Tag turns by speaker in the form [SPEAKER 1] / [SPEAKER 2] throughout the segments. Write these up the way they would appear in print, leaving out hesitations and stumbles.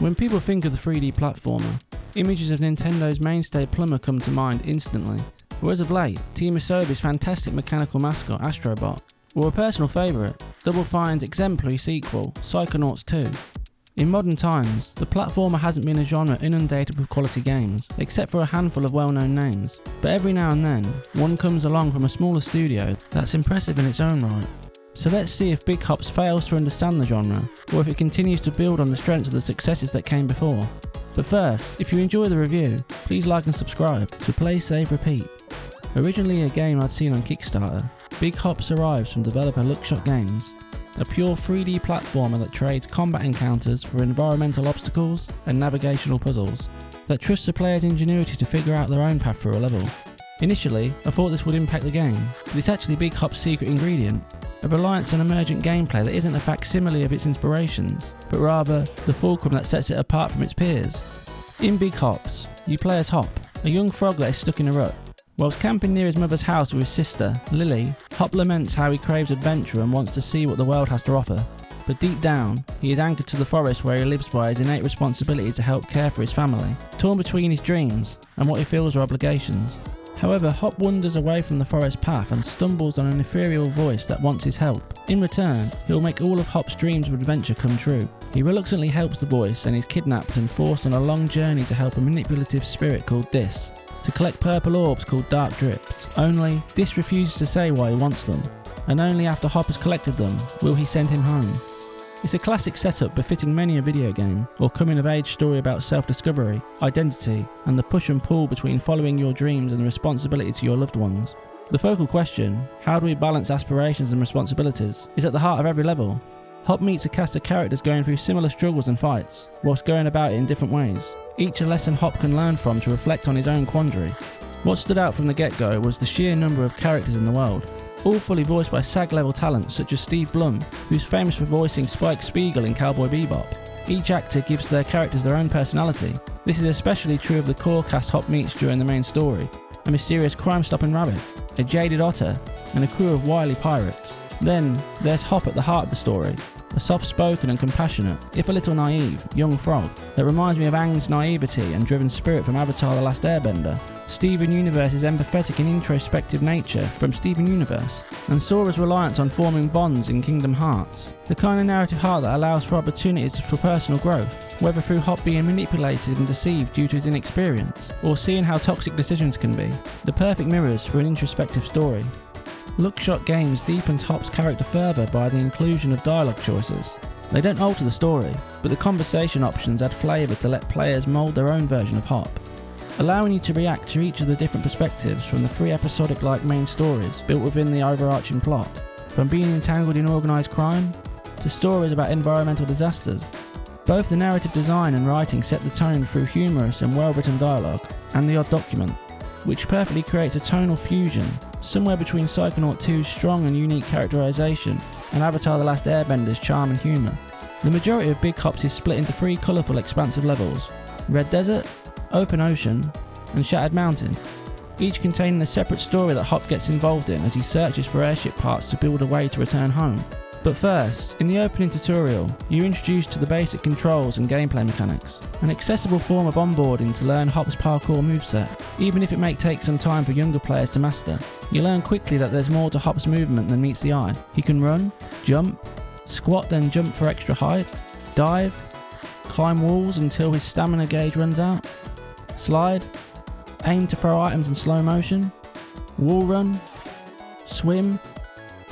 [SPEAKER 1] When people think of the 3D platformer, images of Nintendo's mainstay Plumber come to mind instantly, or as of late, Team Asobi's fantastic mechanical mascot Astrobot, or a personal favourite, Double Fine's exemplary sequel, Psychonauts 2. In modern times, the platformer hasn't been a genre inundated with quality games, except for a handful of well-known names, but every now and then, one comes along from a smaller studio that's impressive in its own right. So let's see if Big Hops fails to understand the genre, or if it continues to build on the strengths of the successes that came before. But first, if you enjoy the review, please like and subscribe to Play, Save, Repeat. Originally a game I'd seen on Kickstarter, Big Hops arrives from developer Lookshot Games, a pure 3D platformer that trades combat encounters for environmental obstacles and navigational puzzles, that trusts the player's ingenuity to figure out their own path through a level. Initially, I thought this would impact the game, but it's actually Big Hops' secret ingredient, a reliance on emergent gameplay that isn't a facsimile of its inspirations, but rather the fulcrum that sets it apart from its peers. In Big Hops, you play as Hop, a young frog that is stuck in a rut. Whilst camping near his mother's house with his sister, Lily, Hop laments how he craves adventure and wants to see what the world has to offer. But deep down, he is anchored to the forest where he lives by his innate responsibility to help care for his family, torn between his dreams and what he feels are obligations. However, Hop wanders away from the forest path and stumbles on an ethereal voice that wants his help. In return, he'll make all of Hop's dreams of adventure come true. He reluctantly helps the voice and is kidnapped and forced on a long journey to help a manipulative spirit called Dis, to collect purple orbs called Dark Drips. Only, Dis refuses to say why he wants them, and only after Hop has collected them will he send him home. It's a classic setup befitting many a video game or coming-of-age story about self-discovery, identity, and the push and pull between following your dreams and the responsibility to your loved ones. The focal question, how do we balance aspirations and responsibilities, is at the heart of every level. Hop meets a cast of characters going through similar struggles and fights, whilst going about it in different ways, each a lesson Hop can learn from to reflect on his own quandary. What stood out from the get-go was the sheer number of characters in the world, all fully voiced by SAG-level talents such as Steve Blum, who's famous for voicing Spike Spiegel in Cowboy Bebop. Each actor gives their characters their own personality. This is especially true of the core cast Hop meets during the main story, a mysterious crime-stopping rabbit, a jaded otter, and a crew of wily pirates. Then, there's Hop at the heart of the story, a soft-spoken and compassionate, if a little naive, young frog that reminds me of Aang's naivety and driven spirit from Avatar: The Last Airbender, Steven Universe's empathetic and introspective nature from Steven Universe, and Sora's reliance on forming bonds in Kingdom Hearts, the kind of narrative heart that allows for opportunities for personal growth, whether through Hop being manipulated and deceived due to his inexperience, or seeing how toxic decisions can be, the perfect mirrors for an introspective story. Lookshot Games deepens Hop's character further by the inclusion of dialogue choices. They don't alter the story, but the conversation options add flavour to let players mould their own version of Hop, allowing you to react to each of the different perspectives from the 3 episodic-like main stories built within the overarching plot, from being entangled in organised crime, to stories about environmental disasters. Both the narrative design and writing set the tone through humorous and well-written dialogue, and the odd document, which perfectly creates a tonal fusion, somewhere between Psychonaut 2's strong and unique characterisation and Avatar: The Last Airbender's charm and humour. The majority of Big Hops is split into 3 colourful expansive levels: Red Desert, Open Ocean, and Shattered Mountain, each containing a separate story that Hop gets involved in as he searches for airship parts to build a way to return home. But first, in the opening tutorial, you're introduced to the basic controls and gameplay mechanics, an accessible form of onboarding to learn Hop's parkour moveset, even if it may take some time for younger players to master. You learn quickly that there's more to Hop's movement than meets the eye. He can run, jump, squat then jump for extra height, dive, climb walls until his stamina gauge runs out, slide, aim to throw items in slow motion, wall run, swim,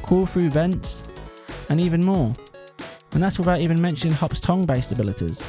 [SPEAKER 1] crawl through vents, and even more. And that's without even mentioning Hop's tongue-based abilities.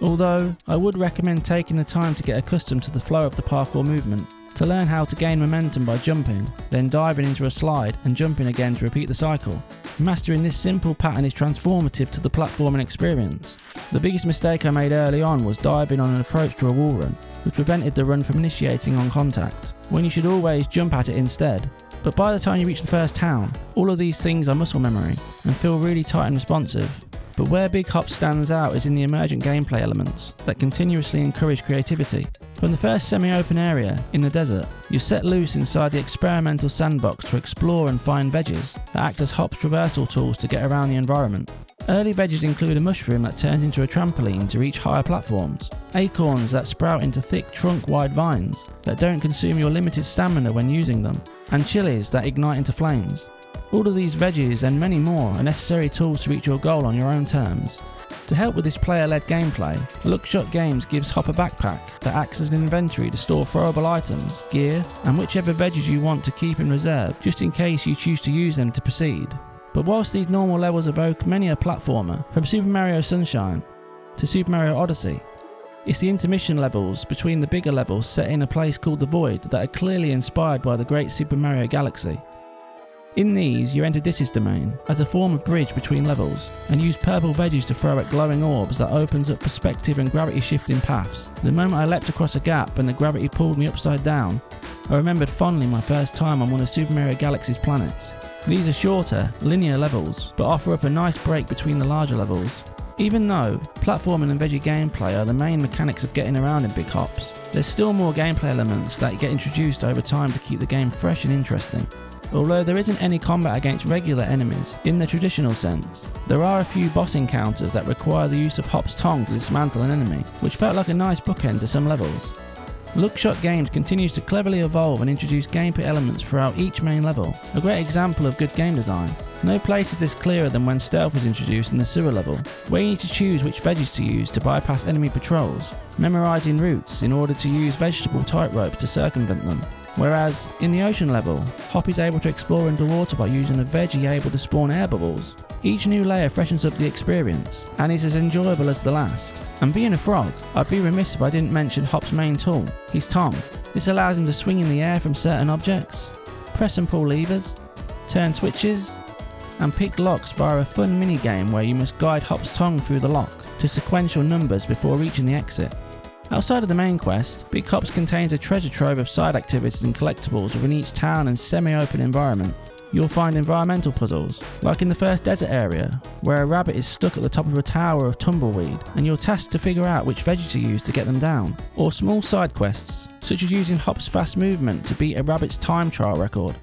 [SPEAKER 1] Although, I would recommend taking the time to get accustomed to the flow of the parkour movement, to learn how to gain momentum by jumping, then diving into a slide and jumping again to repeat the cycle. Mastering this simple pattern is transformative to the platforming experience. The biggest mistake I made early on was diving on an approach to a wall run, which prevented the run from initiating on contact, when you should always jump at it instead. But by the time you reach the first town, all of these things are muscle memory and feel really tight and responsive. But where Big Hop stands out is in the emergent gameplay elements that continuously encourage creativity. From the first semi-open area, in the desert, you're set loose inside the experimental sandbox to explore and find veggies that act as Hop's traversal tools to get around the environment. Early veggies include a mushroom that turns into a trampoline to reach higher platforms, acorns that sprout into thick trunk-wide vines that don't consume your limited stamina when using them, and chilies that ignite into flames. All of these veggies and many more are necessary tools to reach your goal on your own terms. To help with this player-led gameplay, Lookshot Games gives Hop a backpack that acts as an inventory to store throwable items, gear, and whichever veggies you want to keep in reserve just in case you choose to use them to proceed. But whilst these normal levels evoke many a platformer, from Super Mario Sunshine to Super Mario Odyssey, it's the intermission levels between the bigger levels set in a place called the Void that are clearly inspired by the great Super Mario Galaxy. In these, you enter Dis's domain as a form of bridge between levels, and use purple veggies to throw at glowing orbs that opens up perspective and gravity shifting paths. The moment I leapt across a gap and the gravity pulled me upside down, I remembered fondly my first time on one of Super Mario Galaxy's planets. These are shorter, linear levels, but offer up a nice break between the larger levels. Even though platforming and veggie gameplay are the main mechanics of getting around in Big Hops, there's still more gameplay elements that get introduced over time to keep the game fresh and interesting. Although there isn't any combat against regular enemies in the traditional sense, there are a few boss encounters that require the use of Hop's tongue to dismantle an enemy, which felt like a nice bookend to some levels. Lookshot Games continues to cleverly evolve and introduce gameplay elements throughout each main level, a great example of good game design. No place is this clearer than when stealth was introduced in the sewer level, where you need to choose which veggies to use to bypass enemy patrols, memorising routes in order to use vegetable tightropes to circumvent them. Whereas, in the ocean level, Hop is able to explore underwater by using a veggie able to spawn air bubbles. Each new layer freshens up the experience, and is as enjoyable as the last. And being a frog, I'd be remiss if I didn't mention Hop's main tool, his tongue. This allows him to swing in the air from certain objects, press and pull levers, turn switches, and pick locks via a fun mini-game where you must guide Hop's tongue through the lock to sequential numbers before reaching the exit. Outside of the main quest, Big Hops contains a treasure trove of side activities and collectibles within each town and semi-open environment. You'll find environmental puzzles, like in the first desert area, where a rabbit is stuck at the top of a tower of tumbleweed, and you're tasked to figure out which veggie to use to get them down. Or small side quests, such as using Hop's fast movement to beat a rabbit's time trial record.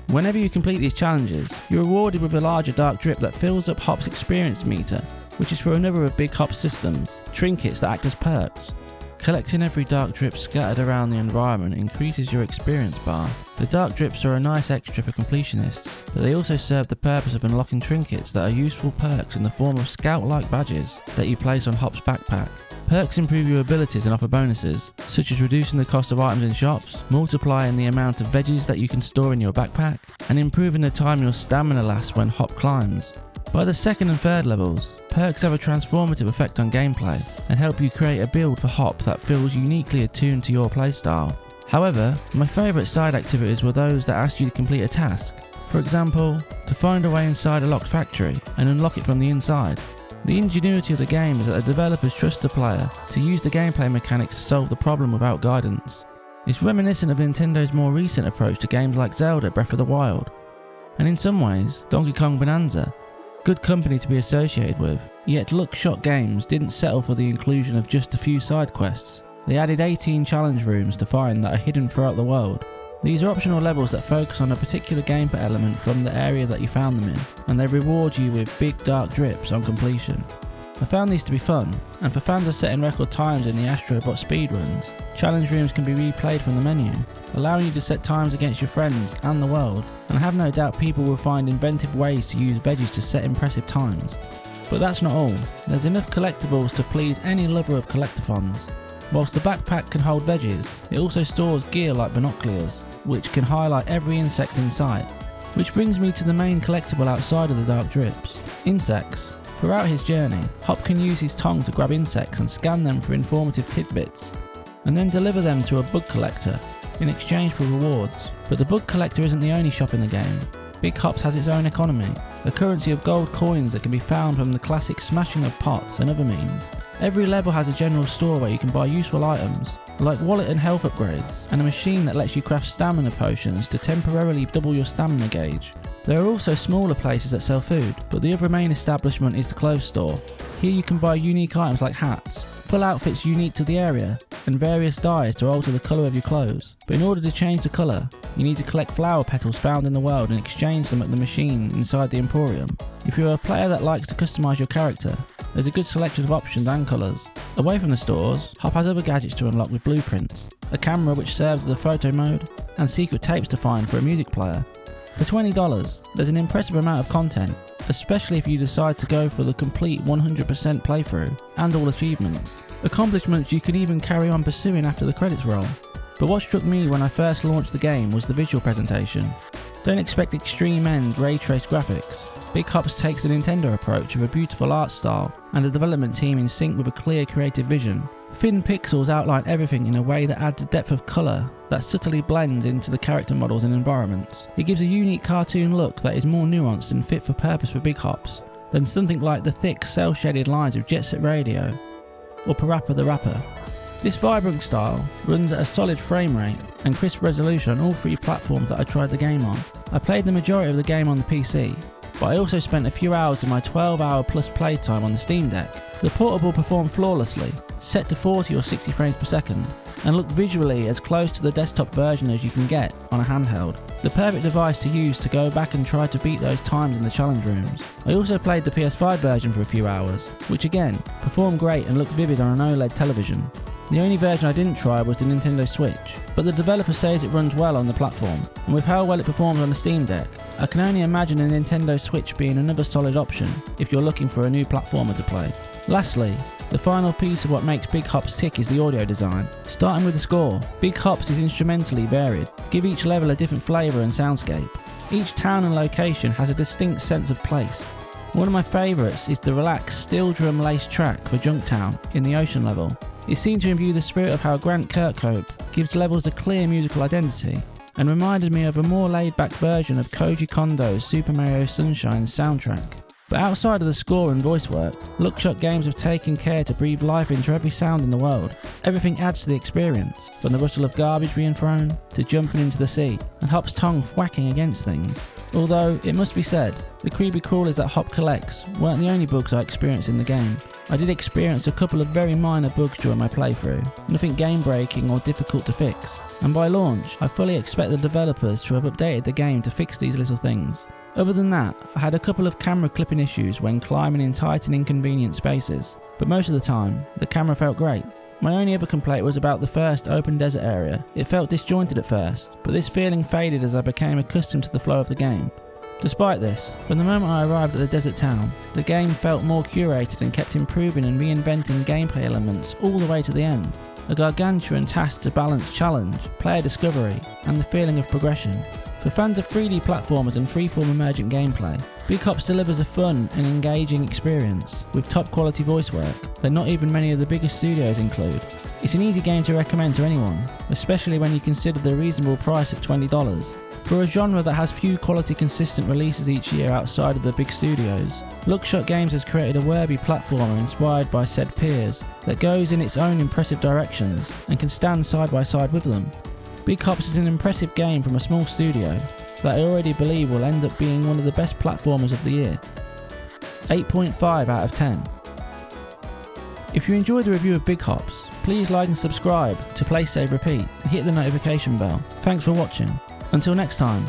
[SPEAKER 1] Whenever you complete these challenges, you're rewarded with a larger dark drip that fills up Hop's experience meter, which is for another of Big Hop's systems, trinkets that act as perks. Collecting every dark drip scattered around the environment increases your experience bar. The dark drips are a nice extra for completionists, but they also serve the purpose of unlocking trinkets that are useful perks in the form of scout-like badges that you place on Hop's backpack. Perks improve your abilities and offer bonuses, such as reducing the cost of items in shops, multiplying the amount of veggies that you can store in your backpack, and improving the time your stamina lasts when Hop climbs. By the second and third levels, perks have a transformative effect on gameplay and help you create a build for Hop that feels uniquely attuned to your playstyle. However, my favourite side activities were those that asked you to complete a task. For example, to find a way inside a locked factory and unlock it from the inside. The ingenuity of the game is that the developers trust the player to use the gameplay mechanics to solve the problem without guidance. It's reminiscent of Nintendo's more recent approach to games like Zelda Breath of the Wild, and in some ways, Donkey Kong Bonanza. Good company to be associated with, yet Lookshot Games didn't settle for the inclusion of just a few side quests. They added 18 challenge rooms to find that are hidden throughout the world. These are optional levels that focus on a particular gameplay element from the area that you found them in, and they reward you with big dark drips on completion. I found these to be fun, and for fans of setting record times in the Astrobot speedruns, challenge rooms can be replayed from the menu, allowing you to set times against your friends and the world, and I have no doubt people will find inventive ways to use veggies to set impressive times. But that's not all, there's enough collectibles to please any lover of collectathons. Whilst the backpack can hold veggies, it also stores gear like binoculars, which can highlight every insect in sight. Which brings me to the main collectible outside of the dark drips, insects. Throughout his journey, Hop can use his tongue to grab insects and scan them for informative tidbits, and then deliver them to a bug collector in exchange for rewards. But the bug collector isn't the only shop in the game. Big Hops has its own economy, a currency of gold coins that can be found from the classic smashing of pots and other means. Every level has a general store where you can buy useful items, like wallet and health upgrades, and a machine that lets you craft stamina potions to temporarily double your stamina gauge. There are also smaller places that sell food, but the other main establishment is the clothes store. Here you can buy unique items like hats, full outfits unique to the area, and various dyes to alter the colour of your clothes. But in order to change the colour, you need to collect flower petals found in the world and exchange them at the machine inside the Emporium. If you're a player that likes to customise your character, there's a good selection of options and colours. Away from the stores, Hop has other gadgets to unlock with blueprints, a camera which serves as a photo mode, and secret tapes to find for a music player. For $20, there's an impressive amount of content, especially if you decide to go for the complete 100% playthrough and all achievements. Accomplishments you can even carry on pursuing after the credits roll. But what struck me when I first launched the game was the visual presentation. Don't expect extreme end ray traced graphics. Big Hops takes the Nintendo approach of a beautiful art style and a development team in sync with a clear creative vision. Thin pixels outline everything in a way that adds a depth of colour that subtly blends into the character models and environments. It gives a unique cartoon look that is more nuanced and fit for purpose for Big Hops than something like the thick cel-shaded lines of Jet Set Radio or Parappa the Rapper. This vibrant style runs at a solid frame rate and crisp resolution on all three platforms that I tried the game on. I played the majority of the game on the PC, but I also spent a few hours of my 12-hour plus playtime on the Steam Deck. The portable performed flawlessly, set to 40 or 60 frames per second, and looked visually as close to the desktop version as you can get on a handheld. The perfect device to use to go back and try to beat those times in the challenge rooms. I also played the PS5 version for a few hours, which again, performed great and looked vivid on an OLED television. The only version I didn't try was the Nintendo Switch, but the developer says it runs well on the platform, and with how well it performs on the Steam Deck, I can only imagine a Nintendo Switch being another solid option if you're looking for a new platformer to play. Lastly, the final piece of what makes Big Hops tick is the audio design. Starting with the score, Big Hops is instrumentally varied, give each level a different flavour and soundscape. Each town and location has a distinct sense of place. One of my favourites is the relaxed steel drum laced track for Junktown in the ocean level. It seemed to imbue the spirit of how Grant Kirkhope gives levels a clear musical identity, and reminded me of a more laid-back version of Koji Kondo's Super Mario Sunshine soundtrack. But outside of the score and voice work, Lookshot Games have taken care to breathe life into every sound in the world. Everything adds to the experience, from the rustle of garbage being thrown, to jumping into the sea, and Hop's tongue whacking against things. Although, it must be said, the creepy crawlers that Hop collects weren't the only bugs I experienced in the game. I did experience a couple of very minor bugs during my playthrough, nothing game breaking or difficult to fix, and by launch I fully expect the developers to have updated the game to fix these little things. Other than that, I had a couple of camera clipping issues when climbing in tight and inconvenient spaces, but most of the time, the camera felt great. My only other complaint was about the first open desert area. It felt disjointed at first, but this feeling faded as I became accustomed to the flow of the game. Despite this, from the moment I arrived at the desert town, the game felt more curated and kept improving and reinventing gameplay elements all the way to the end. A gargantuan task to balance challenge, player discovery, and the feeling of progression. For fans of 3D platformers and freeform emergent gameplay, Big Hops delivers a fun and engaging experience with top quality voice work that not even many of the biggest studios include. It's an easy game to recommend to anyone, especially when you consider the reasonable price of $20. For a genre that has few quality consistent releases each year outside of the big studios, Lookshot Games has created a worthy platformer inspired by said peers that goes in its own impressive directions and can stand side by side with them. Big Hops is an impressive game from a small studio that I already believe will end up being one of the best platformers of the year. 8.5 out of 10. If you enjoyed the review of Big Hops, please like and subscribe to Play Save Repeat and hit the notification bell. Thanks for watching. Until next time,